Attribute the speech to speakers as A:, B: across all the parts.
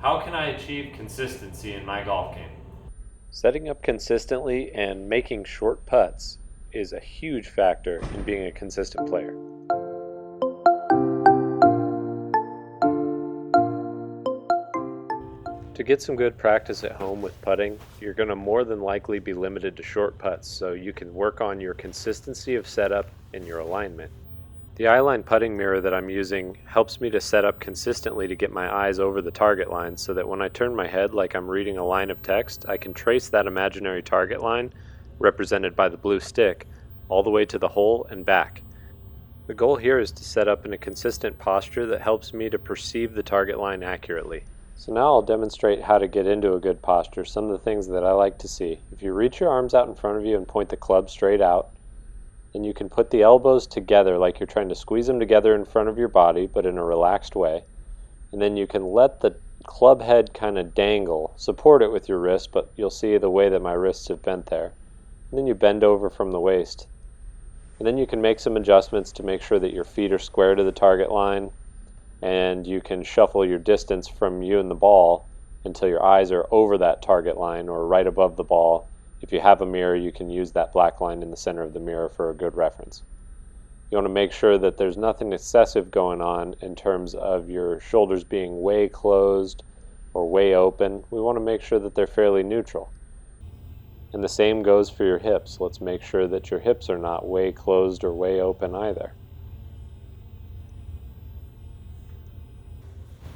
A: How can I achieve consistency in my golf game?
B: Setting up consistently and making short putts is a huge factor in being a consistent player. To get some good practice at home with putting, you're going to more than likely be limited to short putts, so you can work on your consistency of setup and your alignment. The Eyeline putting mirror that I'm using helps me to set up consistently to get my eyes over the target line so that when I turn my head like I'm reading a line of text, I can trace that imaginary target line, represented by the blue stick, all the way to the hole and back. The goal here is to set up in a consistent posture that helps me to perceive the target line accurately. So now I'll demonstrate how to get into a good posture, some of the things that I like to see. If you reach your arms out in front of you and point the club straight out, and you can put the elbows together like you're trying to squeeze them together in front of your body, but in a relaxed way. And then you can let the club head kind of dangle. Support it with your wrist, but you'll see the way that my wrists have bent there. And then you bend over from the waist. And then you can make some adjustments to make sure that your feet are square to the target line, and you can shuffle your distance from you and the ball until your eyes are over that target line or right above the ball. If you have a mirror, you can use that black line in the center of the mirror for a good reference. You want to make sure that there's nothing excessive going on in terms of your shoulders being way closed or way open. We want to make sure that they're fairly neutral. And the same goes for your hips. Let's make sure that your hips are not way closed or way open either.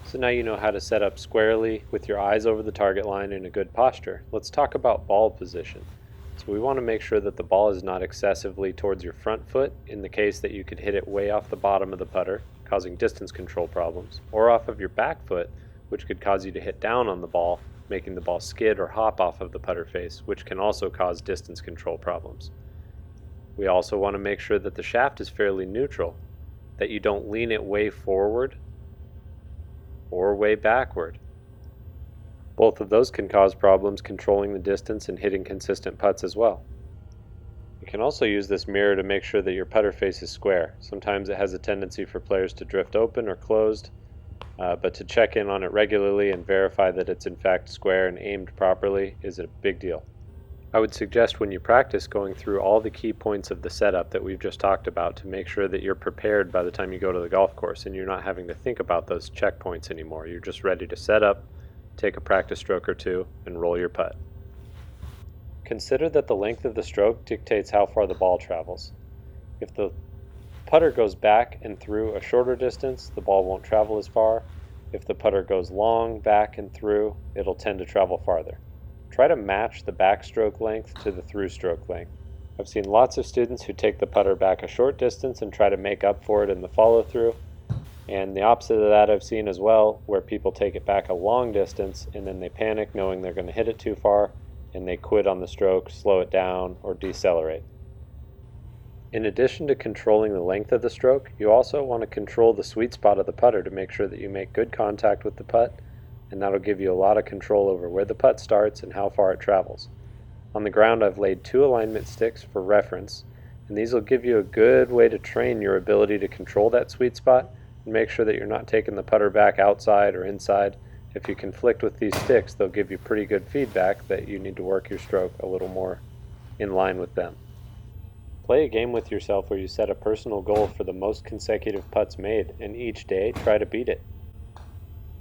B: So now you know how to set up squarely with your eyes over the target line in a good posture. Let's talk about ball position. So we want to make sure that the ball is not excessively towards your front foot in the case that you could hit it way off the bottom of the putter, causing distance control problems, or off of your back foot, which could cause you to hit down on the ball, making the ball skid or hop off of the putter face, which can also cause distance control problems. We also want to make sure that the shaft is fairly neutral, that you don't lean it way forward or way backward. Both of those can cause problems controlling the distance and hitting consistent putts as well. You can also use this mirror to make sure that your putter face is square. Sometimes it has a tendency for players to drift open or closed, but to check in on it regularly and verify that it's in fact square and aimed properly is a big deal. I would suggest when you practice going through all the key points of the setup that we've just talked about to make sure that you're prepared by the time you go to the golf course and you're not having to think about those checkpoints anymore. You're just ready to set up, take a practice stroke or two, and roll your putt. Consider that the length of the stroke dictates how far the ball travels. If the putter goes back and through a shorter distance, the ball won't travel as far. If the putter goes long back and through, it'll tend to travel farther. Try to match the backstroke length to the through stroke length. I've seen lots of students who take the putter back a short distance and try to make up for it in the follow through, and the opposite of that I've seen as well, where people take it back a long distance and then they panic knowing they're going to hit it too far and they quit on the stroke, slow it down, or decelerate. In addition to controlling the length of the stroke, you also want to control the sweet spot of the putter to make sure that you make good contact with the putt, and that'll give you a lot of control over where the putt starts and how far it travels. On the ground I've laid 2 alignment sticks for reference, and these will give you a good way to train your ability to control that sweet spot and make sure that you're not taking the putter back outside or inside. If you conflict with these sticks, they'll give you pretty good feedback that you need to work your stroke a little more in line with them. Play a game with yourself where you set a personal goal for the most consecutive putts made, and each day try to beat it.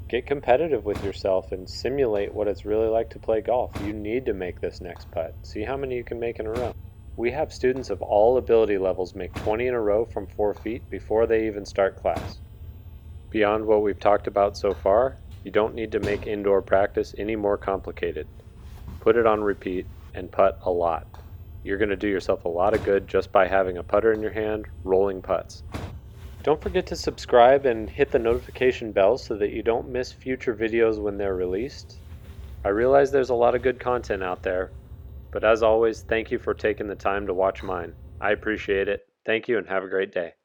B: Get competitive with yourself and simulate what it's really like to play golf. You need to make this next putt. See how many you can make in a row. We have students of all ability levels make 20 in a row from 4 feet before they even start class. Beyond what we've talked about so far, you don't need to make indoor practice any more complicated. Put it on repeat and putt a lot. You're going to do yourself a lot of good just by having a putter in your hand, rolling putts. Don't forget to subscribe and hit the notification bell so that you don't miss future videos when they're released. I realize there's a lot of good content out there, but as always, thank you for taking the time to watch mine. I appreciate it. Thank you and have a great day.